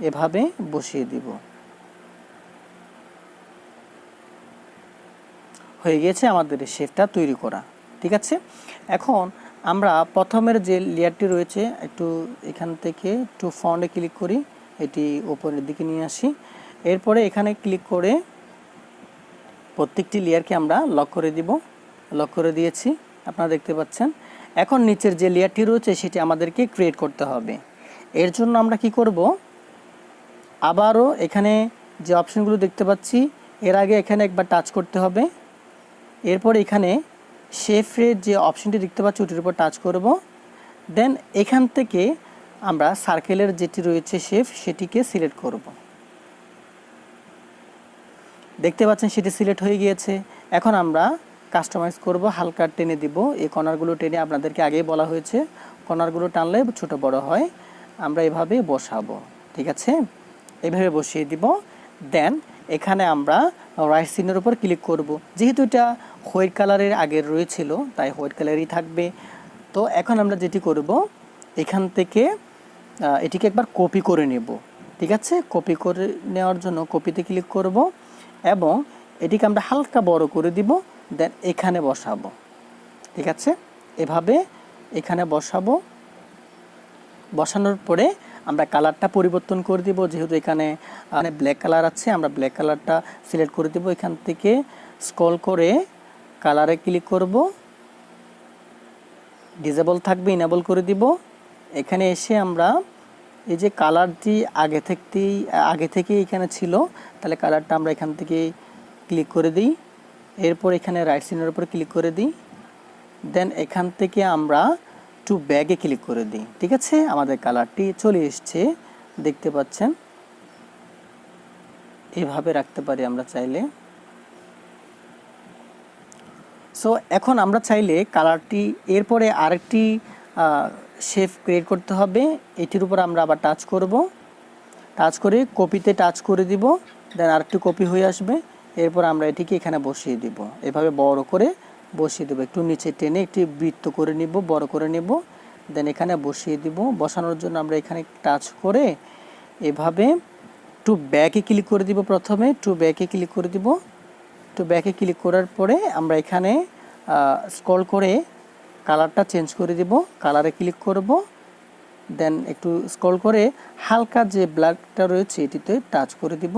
এভাবে বসিয়ে দিব। হয়ে গিয়েছে আমাদের শেপটা তৈরি করা, ঠিক আছে। এখন আমরা প্রথমের যে লেয়ারটি রয়েছে একটু এখান থেকে টু ফন্টে ক্লিক করি, এটি উপরের দিকে নিয়ে আসি। এরপরে এখানে ক্লিক করে প্রত্যেকটি লেয়ারকে আমরা লক করে দিব, লক করে দিয়েছি, আপনারা দেখতে পাচ্ছেন। এখন নিচের যে লেয়ারটি রয়েছে সেটি আমাদেরকে ক্রিয়েট করতে হবে। এর জন্য আমরা কি করব, আবারও এখানে যে অপশনগুলো দেখতে পাচ্ছি এর আগে এখানে একবার টাচ করতে হবে। এরপর এখানে শেফের যে অপশনটি দেখতে পাচ্ছি ওটির উপর টাচ করব। দেন এখান থেকে আমরা সার্কেলের যেটি রয়েছে শেফ সেটিকে সিলেক্ট করব। দেখতে পাচ্ছেন সেটি সিলেক্ট হয়ে গিয়েছে। এখন আমরা কাস্টমাইজ করব, হালকা টেনে দিব। এই কর্নারগুলো টেনে আপনাদেরকে আগেই বলা হয়েছে কর্নারগুলো টানলে ছোট বড় হয়। আমরা এভাবে বসাবো, ঠিক আছে, এভাবে বসিয়ে দিব। দেন এখানে আমরা রাইট চিহ্নের উপর ক্লিক করব। যেহেতু এটা হোয়াইট কালারের আগের রয়েছিল তাই হোয়াইট কালারই থাকবে। তো এখন আমরা যেটি করব, এখান থেকে এটিকে একবার কপি করে নেব, ঠিক আছে। কপি করে নেওয়ার জন্য কপিতে ক্লিক করব এবং এটিকে আমরা হালকা বড় করে দিব। দেন এখানে বসাবো, ঠিক আছে, এভাবে এখানে বসাবো। বসানোর পরে আমরা কালারটা পরিবর্তন করে দিব। যেহেতু এখানে ব্ল্যাক কালার আছে, আমরা ব্ল্যাক কালারটা সিলেক্ট করে দিব। এখান থেকে স্ক্রল করে কালারে ক্লিক করব, ডিসেবল থাকবে ইনেবল করে দিব। এখানে এসে আমরা এই যে কালারটি আগে থেকেই এখানে ছিল, তাহলে কালারটা আমরা এখান থেকে ক্লিক করে দিই। এরপর এখানে রাইট চিহ্নের উপর ক্লিক করে দিই। দেন এখান থেকে আমরা টু ব্যাগে ক্লিক করে দিই, ঠিক আছে। আমাদের কালারটি চলে এসছে, দেখতে পাচ্ছেন। এভাবে রাখতে পারি আমরা চাইলে। সো এখন আমরা চাইলে কালারটি এরপরে আরেকটি শেপ ক্রিয়েট করতে হবে। এটির উপর আমরা আবার টাচ করব, টাচ করে কপিতে টাচ করে দিব। দেন আরেকটি কপি হয়ে আসবে। এরপর আমরা এটিকে এখানে বসিয়ে দিব, এভাবে বড় করে বসিয়ে দেবো। একটু নিচে টেনে একটি বৃত্ত করে নিব, বড় করে নেব। দেন এখানে বসিয়ে দিব। বসানোর জন্য আমরা এখানে টাচ করে এভাবে টু ব্যাকে ক্লিক করে দিব। প্রথমে টু ব্যাকে ক্লিক করে দিব। টু ব্যাকে ক্লিক করার পরে আমরা এখানে স্ক্রল করে কালারটা চেঞ্জ করে দিব, কালারে ক্লিক করব। দেন একটু স্ক্রল করে হালকা যে ব্ল্যাকটা রয়েছে এটিতে টাচ করে দিব,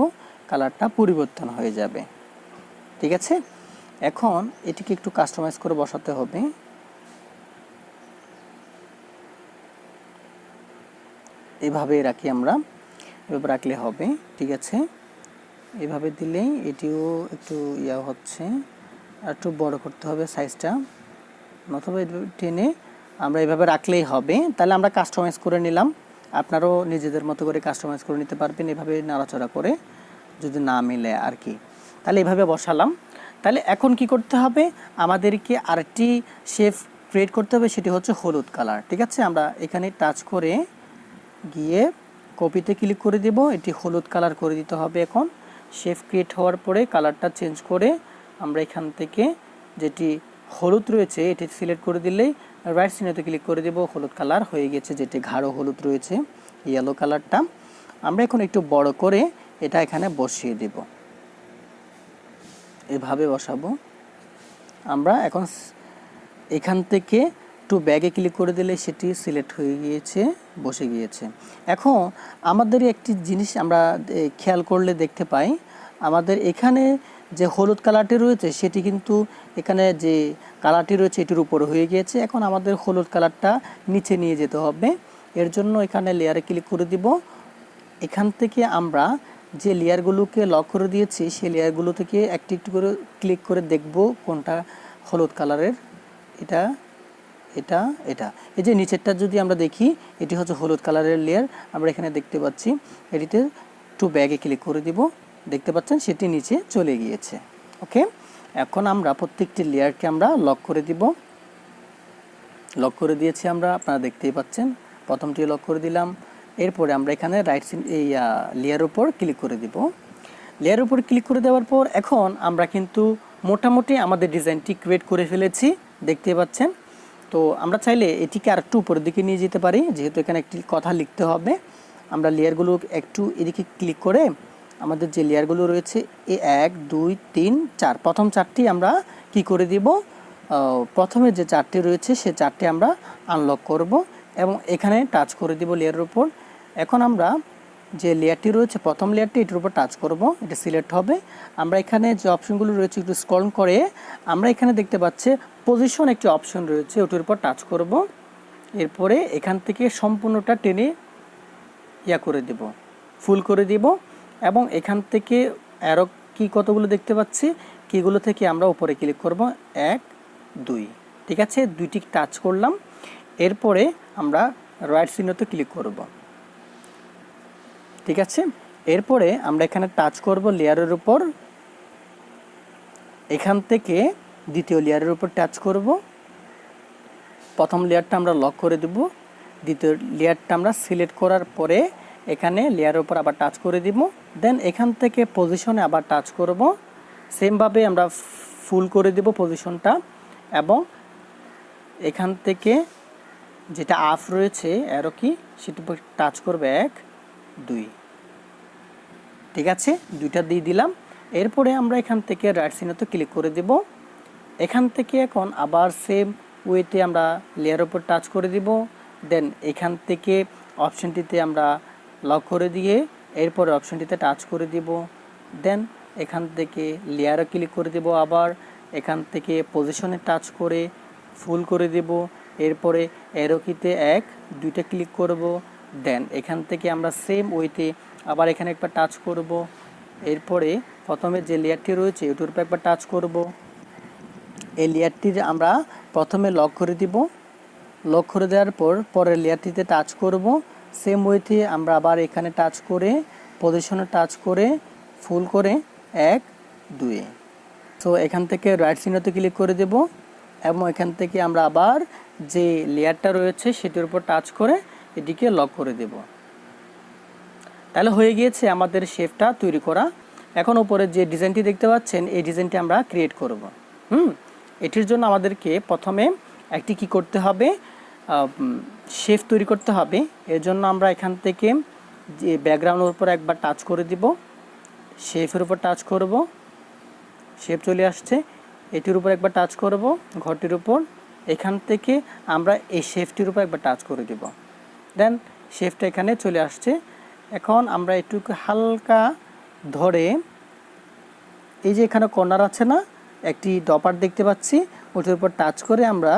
কালারটা পরিবর্তন হয়ে যাবে, ঠিক আছে। এখন এটিকে একটু কাস্টমাইজ করে বসাতে হবে। এভাবে রাখি আমরা, এভাবে রাখলে হবে, ঠিক আছে। এভাবে দিলেই এটিও একটু হচ্ছে, আর একটু বড় করতে হবে সাইজটা, অথবা টেনে আমরা এভাবে রাখলেই হবে। তাহলে আমরা কাস্টমাইজ করে নিলাম। আপনারাও নিজেদের মতো করে কাস্টমাইজ করে নিতে পারবেন এভাবে নাড়াচাড়া করে, যদি না মিলে আর কি। তাহলে এভাবে বসালাম। তাহলে এখন কি করতে হবে, আমাদেরকে আরেকটি শেপ ক্রিয়েট করতে হবে, সেটি হচ্ছে হলুদ কালার, ঠিক আছে। আমরা এখানে টাচ করে গিয়ে কপিতে ক্লিক করে দেব, এটি হলুদ কালার করে দিতে হবে। এখন শেপ ক্রিয়েট হওয়ার পরে কালারটা চেঞ্জ করে আমরা এখান থেকে যেটি হলুদ রয়েছে এটি সিলেক্ট করে দিলেই রাইট চিহ্নতে ক্লিক করে দেব, হলুদ কালার হয়ে গেছে, যেটি গাঢ় হলুদ রয়েছে ইয়েলো কালারটা। আমরা এখন একটু বড় করে এটা এখানে বসিয়ে দেব, এভাবে বসাবো। আমরা এখন এখান থেকে টু ব্যাগে ক্লিক করে দিলে সেটি সিলেক্ট হয়ে গিয়েছে, বসে গিয়েছে। এখন আমাদের একটি জিনিস আমরা খেয়াল করলে দেখতে পাই, আমাদের এখানে যে হলুদ কালারটি রয়েছে সেটি কিন্তু এখানে যে কালারটি রয়েছে এটির উপরে হয়ে গিয়েছে। এখন আমাদের হলুদ কালারটা নিচে নিয়ে যেতে হবে। এর জন্য এখানে লেয়ারে ক্লিক করে দিব। এখান থেকে আমরা যে লেয়ারগুলোকে লক করে দিয়েছি সেই লেয়ারগুলো থেকে একটি একটু করে ক্লিক করে দেখব কোনটা হলুদ কালারের। এটা এটা এটা এই যে নিচেরটা যদি আমরা দেখি এটি হচ্ছে হলুদ কালারের লেয়ার, আমরা এখানে দেখতে পাচ্ছি। এটিতে টু ব্যাগে ক্লিক করে দিব, দেখতে পাচ্ছেন সেটি নিচে চলে গিয়েছে। ওকে, এখন আমরা প্রত্যেকটি লেয়ারকে আমরা লক করে দিব। লক করে দিয়েছি আমরা, আপনারা দেখতেই পাচ্ছেন। প্রথমটি লক করে দিলাম। এরপরে আমরা এখানে রাইট এই লেয়ারের উপর ক্লিক করে দিব। লেয়ারের উপর ক্লিক করে দেওয়ার পর এখন আমরা কিন্তু মোটামুটি আমাদের ডিজাইনটি ক্রিয়েট করে ফেলেছি, দেখতে পাচ্ছেন। তো আমরা চাইলে এটিকে আরেকটু উপরের দিকে নিয়ে যেতে পারি, যেহেতু এখানে একটি কথা লিখতে হবে। আমরা লেয়ারগুলো একটু এদিকে ক্লিক করে আমাদের যে লেয়ারগুলো রয়েছে এই 1 2 3 4 প্রথম চারটি আমরা কি করে দিব, প্রথমে যে চারটি রয়েছে সে চারটি আমরা আনলক করব এবং এখানে টাচ করে দিব লেয়ারের উপর। এখন আমরা যে লেয়ারটি রয়েছে প্রথম লেয়ারটি এটির উপর টাচ করব, এটা সিলেক্ট হবে। আমরা এখানে যে অপশনগুলো রয়েছে একটু স্ক্রল করে আমরা এখানে দেখতে পাচ্ছি পজিশন একটি অপশন রয়েছে, ওটির উপর টাচ করব। এরপরে এখান থেকে সম্পূর্ণটা টেনে করে দেব, ফুল করে দিব এবং এখান থেকে অ্যারো কি কতগুলো দেখতে পাচ্ছি, কিগুলো থেকে আমরা উপরে ক্লিক করব 1 2, ঠিক আছে, দুইটি টাচ করলাম। এরপরে আমরা রাইট চিহ্নতে ক্লিক করব, ঠিক আছে। এরপরে আমরা এখানে টাচ করব লেয়ারের উপর, এখান থেকে দ্বিতীয় লেয়ারের উপর টাচ করব। প্রথম লেয়ারটা আমরা লক করে দেব, দ্বিতীয় লেয়ারটা আমরা সিলেক্ট করার পরে এখানে লেয়ারের উপর আবার টাচ করে দিব। দেন এখান থেকে পজিশনে আবার টাচ করব, সেমভাবে আমরা ফুল করে দেব পজিশনটা এবং এখান থেকে যেটা আপ রয়েছে অ্যারো কি সেটার উপর টাচ করবে 1 2, ঠিক আছে, দুইটা দিয়ে দিলাম। এরপরে আমরা এখান থেকে রাইট চিহ্নতে ক্লিক করে দেব। এখান থেকে এখন আবার সেম ওয়েতে আমরা লেয়ারের উপর টাচ করে দিব। দেন এখান থেকে অপশনটিতে আমরা লক করে দিয়ে এরপরে অপশনটিতে টাচ করে দিব। দেন এখান থেকে লেয়ারে ক্লিক করে দেব, আবার এখান থেকে পজিশনে টাচ করে ফুল করে দেব। এরপরে অ্যারো কিতে 1 2টা ক্লিক করব। দেন এখান থেকে আমরা সেম ওয়েতে আবার এখানে একবার টাচ করব। এরপরে প্রথমে যে লেয়ারটি রয়েছে এটার উপর একবার টাচ করব। এই লেয়ারটির আমরা প্রথমে লক করে দিব, লক করে দেওয়ার পর পরের লেয়ারটিতে টাচ করব। সেম ওয়েতে আমরা আবার এখানে টাচ করে পজিশনে টাচ করে ফুল করে 1 2। সো এখান থেকে রাইট চিহ্নতে ক্লিক করে দেব এবং এখান থেকে আমরা আবার যে লেয়ারটা রয়েছে সেটির উপর টাচ করে এটিকে লক করে দেব। তাহলে হয়ে গিয়েছে আমাদের শেপটা তৈরি করা। এখন উপরে যে ডিজাইনটি দেখতে পাচ্ছেন এই ডিজাইনটি আমরা ক্রিয়েট করব। এটির জন্য আমাদেরকে প্রথমে একটি কি করতে হবে, শেপ তৈরি করতে হবে। এর জন্য আমরা এখান থেকে যে ব্যাকগ্রাউন্ডের উপর একবার টাচ করে দিব, শেপের উপর টাচ করব, শেপ চলে আসছে। এটির উপর একবার টাচ করব ঘরটির উপর, এখান থেকে আমরা এই শেপটির উপর একবার টাচ করে দিব। দেন শেপটা এখানে চলে আসছে। এখন আমরা একটু হালকা ধরে এই যে এখানে কর্নার আছে না, একটি ডপার দেখতে পাচ্ছি, ওটার উপর টাচ করে আমরা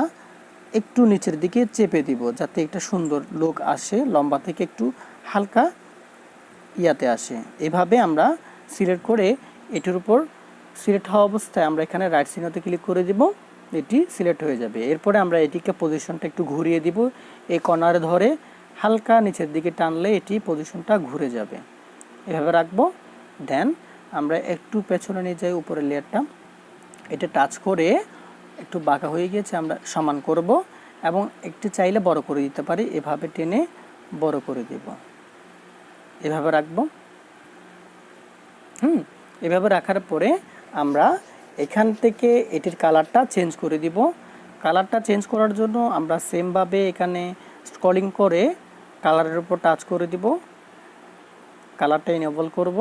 একটু নিচের দিকে চেপে দিব যাতে একটা সুন্দর লুক আসে, লম্বা থেকে একটু হালকা ইয়াতে আসে। এভাবে আমরা সিলেক্ট করে এটির উপর সিলেক্ট হওয়া অবস্থায় আমরা এখানে রাইট চিহ্নতে ক্লিক করে দিব, এটি সিলেক্ট হয়ে যাবে। এরপরে আমরা এটিকে পজিশনটা একটু ঘুরিয়ে দিব, এই কর্নারে ধরে হালকা নিচের দিকে টানলে এটি পজিশনটা ঘুরে যাবে, এভাবে রাখবো। দেন আমরা একটু পেছনে নিয়ে যাই উপরের লেয়ারটা, এটা টাচ করে একটু বাঁকা হয়ে গিয়েছে আমরা সমান করব এবং একটু চাইলে বড় করে দিতে পারি, এভাবে টেনে বড় করে দেব। এভাবে রাখবো। এভাবে রাখার পরে আমরা এখান থেকে এটির কালারটা চেঞ্জ করে দিব। কালারটা চেঞ্জ করার জন্য আমরা সেমভাবে এখানে স্ক্রলিং করে কালারের উপর টাচ করে দিব, কালারটা এনেবল করব।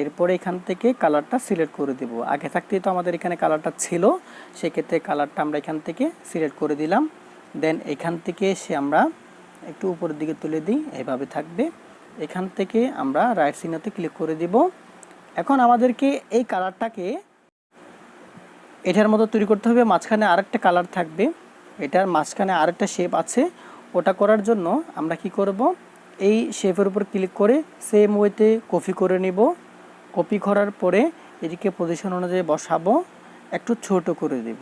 এরপরে এখান থেকে কালারটা সিলেক্ট করে দিব। আগে থাকতেই তো আমাদের এখানে কালারটা ছিল, সেক্ষেত্রে কালারটা আমরা এখান থেকে সিলেক্ট করে দিলাম। দেন এখান থেকে এসে আমরা একটু উপরের দিকে তুলে দিই, এভাবে থাকবে। এখান থেকে আমরা রাইট চিহ্নতে ক্লিক করে দিব। এখন আমাদেরকে এই কালারটাকে এটার মতো তৈরি করতে হবে। মাঝখানে আরেকটা কালার থাকবে, এটার মাঝখানে আরেকটা শেপ আছে। ওটা করার জন্য আমরা কি করব, এই শেপের উপর ক্লিক করে সেম ওয়েতে কপি করে নিব। কপি করার পরে এটিকে পজিশন অনুযায়ী বসাবো, একটু ছোট করে দেব।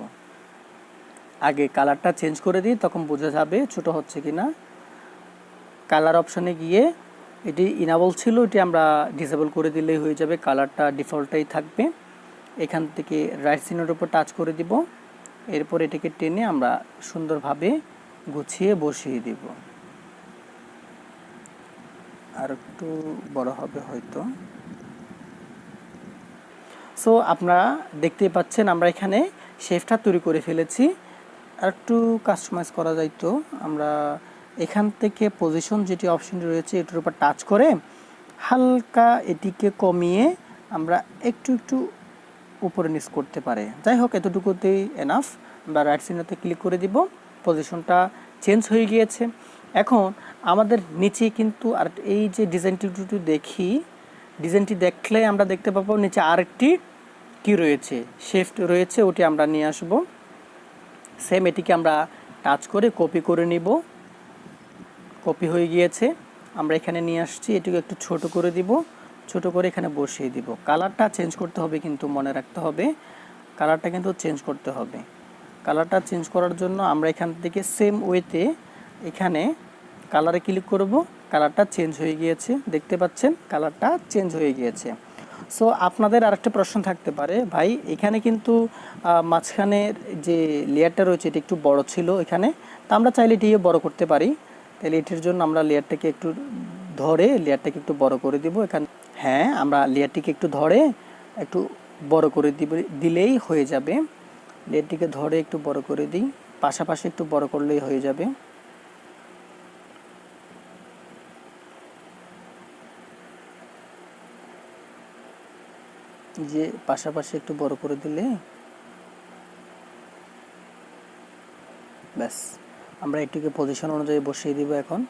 আগে কালারটা চেঞ্জ করে দিই, তখন বোঝা যাবে ছোট হচ্ছে কিনা। কালার অপশানে গিয়ে এটি ইনাবল ছিল, এটি আমরা ডিসেবল করে দিলেই হয়ে যাবে, কালারটা ডিফল্টটাই থাকবে। এখান থেকে রাইট চিহ্নের উপর টাচ করে দিব। এরপর এটাকে টেনে আমরা সুন্দরভাবে গুছিয়ে বসিয়ে দিব। আর একটু বড় হবে হয়তো। সো আপনারা দেখতেই পাচ্ছেন আমরা এখানে শেপটা তৈরি করে ফেলেছি। আর একটু কাস্টমাইজ করা যাইতো। আমরা এখান থেকে পজিশন যেটি অপশনটি রয়েছে এটির উপর টাচ করে হালকা এটিকে কমিয়ে আমরা একটু একটু উপরে নিচ করতে পারে। যাই হোক, এতটুকুতেই এনাফ। আমরা রাইট চিহ্নতে ক্লিক করে দিব, পজিশনটা চেঞ্জ হয়ে গিয়েছে। এখন আমাদের নিচে কিন্তু আর এই যে ডিজাইনটি দেখি, ডিজাইনটি দেখলে আমরা দেখতে পাবো নিচে আরেকটি কি রয়েছে, শেফট রয়েছে, ওটি আমরা নিয়ে আসব। সেম এটিকে আমরা টাচ করে কপি করে নিব। কপি হয়ে গিয়েছে, আমরা এখানে নিয়ে আসছি। এটিকে একটু ছোট করে দিব, ছোট করে এখানে বসিয়ে দিব। কালারটা চেঞ্জ করতে হবে, কিন্তু মনে রাখতে হবে কালারটা কিন্তু চেঞ্জ করতে হবে। কালারটা চেঞ্জ করার জন্য আমরা এখান থেকে সেম ওয়েতে এখানে কালারে ক্লিক করব। কালারটা চেঞ্জ হয়ে গিয়েছে, দেখতে পাচ্ছেন কালারটা চেঞ্জ হয়ে গিয়েছে। সো আপনাদের আরেকটা প্রশ্ন থাকতে পারে, ভাই এখানে কিন্তু মাঝখানের যে লেয়ারটা রয়েছে এটি একটু বড় ছিল এখানে, তা আমরা চাইলে এটিকে বড় করতে পারি। তাহলে এটির জন্য আমরা লেয়ারটাকে একটু ধরে লেয়ারটাকে একটু বড় করে দিব এখানে। হ্যাঁ, আমরা লেয়ারটিকে একটু ধরে একটু বড় করে দিলেই হয়ে যাবে। লেয়ারটিকে ধরে একটু বড় করে দিই, পাশাপাশি একটু বড় করলেই হয়ে যাবে। যে পাশাপাশি একটু বড় করে দিলে ব্যাস। আমরা এটিকে পজিশন অনুযায়ী বসিয়ে দিব। এখন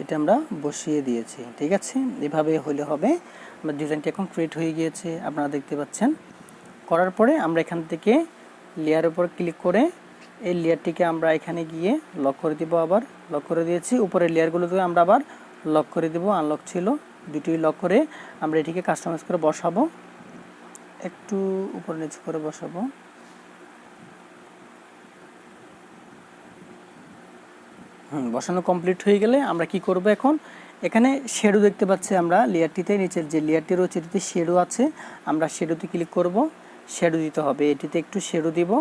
এটা আমরা বসিয়ে দিয়েছি, ঠিক আছে। এভাবে হলে হবে। আমার ডিজাইনটি এখন ক্রিয়েট হয়ে গিয়েছে, আপনারা দেখতে পাচ্ছেন। করার পরে আমরা এখান থেকে লেয়ারের উপর ক্লিক করে এই লেয়ারটিকে আমরা এখানে গিয়ে লক করে দিব। আবার লক করে দিয়েছি। উপরের লেয়ারগুলোকে আমরা আবার লক করে দিব, আনলক ছিল, দুটোই লক করে আমরা এটিকে কাস্টমাইজ করে বসাবো। একটু উপরে নিচে করে বসাবো। বসানো কমপ্লিট হয়ে গেলে আমরা কি করব, এখন এখানে শ্যাডো দেখতে পাচ্ছি আমরা লেয়ারটিতে, নিচের যে লেয়ারটি রয়েছে এটিতে শ্যাডো আছে। আমরা শ্যাডোতে ক্লিক করব, শ্যাডো দিতে হবে, এটিতে একটু শ্যাডো দিব।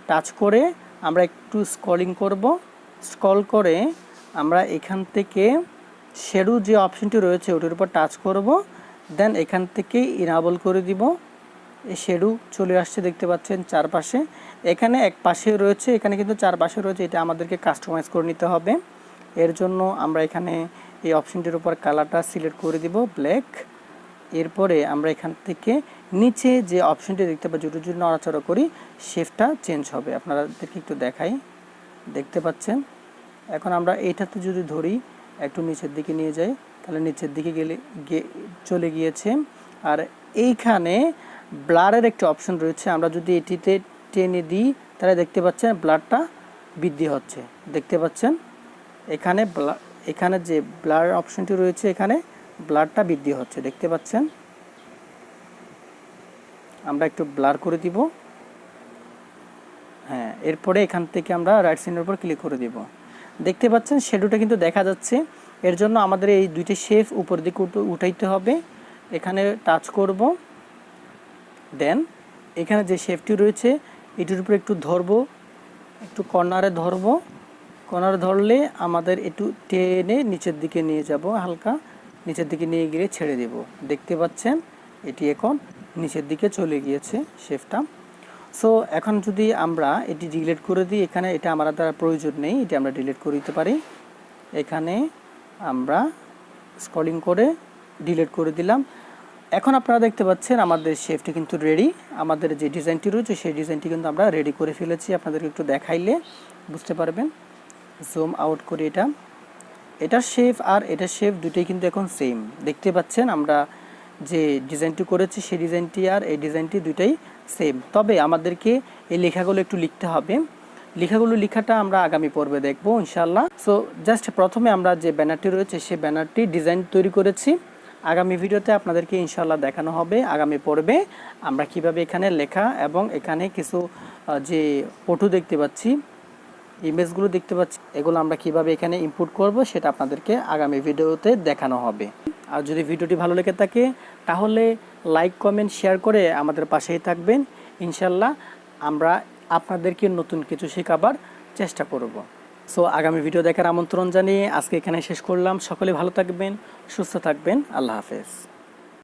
টাচ করে আমরা একটু স্ক্রলিং করব, স্ক্রল করে আমরা এখান থেকে শ্যাডো যে অপশনটি রয়েছে ওটির উপর টাচ করব। দেন এখান থেকে ইনাবল করে দিব। এই শ্যাডো চলে আসছে, দেখতে পাচ্ছেন চারপাশে। এখানে এক পাশে রয়েছে, এখানে কিন্তু চারপাশে রয়েছে, এটা আমাদেরকে কাস্টমাইজ করে নিতে হবে। এর জন্য আমরা এখানে এই অপশনটির উপর কালারটা সিলেক্ট করে দিব ব্ল্যাক। এরপরে আমরা এখান থেকে নিচে যে অপশনটি দেখতে পাচ্ছি ওটার জন্য নড়াচড়া করি, শেপটা চেঞ্জ হবে। আপনাদেরকে একটু দেখাই, দেখতে পাচ্ছেন। এখন আমরা এইটাতে যদি ধরি একটু নিচের দিকে নিয়ে যাই, তাহলে নিচের দিকে গেলে চলে গিয়েছে। আর এইখানে ব্লারের একটি অপশন রয়েছে, আমরা যদি এটিতে টেনে দিই তাহলে দেখতে পাচ্ছেন ব্লারটা বৃদ্ধি হচ্ছে, দেখতে পাচ্ছেন। এখানে যে ব্লার অপশনটি রয়েছে এখানে ব্লারটা বৃদ্ধি হচ্ছে, দেখতে পাচ্ছেন। আমরা একটু ব্লার করে দিব। হ্যাঁ, এরপরে এখান থেকে আমরা রাইট সাইডের উপর ক্লিক করে দিব। দেখতে পাচ্ছেন শ্যাডোটা কিন্তু দেখা যাচ্ছে। এর জন্য আমাদের এই দুইটি শেপ উপর দিকে উঠাইতে হবে। এখানে টাচ করব, দেন এখানে যে শেপটি রয়েছে এটির উপরে একটু ধরবো, একটু কর্নারে ধরবো, কর্নারে ধরলে আমাদের একটু টেনে নিচের দিকে নিয়ে যাব, হালকা নিচের দিকে নিয়ে গিয়ে ছেড়ে দেব। দেখতে পাচ্ছেন এটি এখন নিচের দিকে চলে গিয়েছে শেপটা। সো এখন যদি আমরা এটি ডিলিট করে দিই, এখানে এটা আমার দ্বারা প্রয়োজন নেই, এটি আমরা ডিলিট করে দিতে পারি। এখানে আমরা স্ক্রলিং করে ডিলিট করে দিলাম। এখন আপনারা দেখতে পাচ্ছেন আমাদের শেপটি কিন্তু রেডি। আমাদের যে ডিজাইনটি রয়েছে সেই ডিজাইনটি কিন্তু আমরা রেডি করে ফেলেছি। আপনাদেরকে একটু দেখাইলে বুঝতে পারবেন। জুম আউট করি, এটার শেপ আর এটার শেপ দুটোই কিন্তু এখন সেম। দেখতে পাচ্ছেন আমরা যে ডিজাইনটি করেছি সেই ডিজাইনটি আর এই ডিজাইনটি দুটাই সেম। তবে আমাদেরকে এই লেখাগুলো একটু লিখতে হবে। লেখাটা আমরা আগামী পর্বে দেখব ইনশাআল্লাহ। সো জাস্ট প্রথমে আমরা যে ব্যানারটি রয়েছে সেই ব্যানারটি ডিজাইন তৈরি করেছি। আগামী ভিডিওতে আপনাদেরকে ইনশাআল্লাহ দেখানো হবে আগামী পর্বে আমরা কিভাবে এখানে লেখা এবং এখানে কিছু যে ফটো দেখতে পাচ্ছি, ইমেজগুলো দেখতে পাচ্ছি, এগুলো আমরা কিভাবে এখানে ইনপুট করব সেটা আপনাদেরকে আগামী ভিডিওতে দেখানো হবে। আর যদি ভিডিওটি ভালো লেগে থাকে তাহলে লাইক, কমেন্ট, শেয়ার করে আমাদের পাশেই থাকবেন। ইনশাআল্লাহ আমরা আপনাদেরকে নতুন কিছু শেখাবার চেষ্টা করব। সো আগামী ভিডিও দেখার আমন্ত্রণ জানিয়ে আজকে এখানে শেষ করলাম। সকলে ভালো থাকবেন, সুস্থ থাকবেন। আল্লাহ হাফেজ।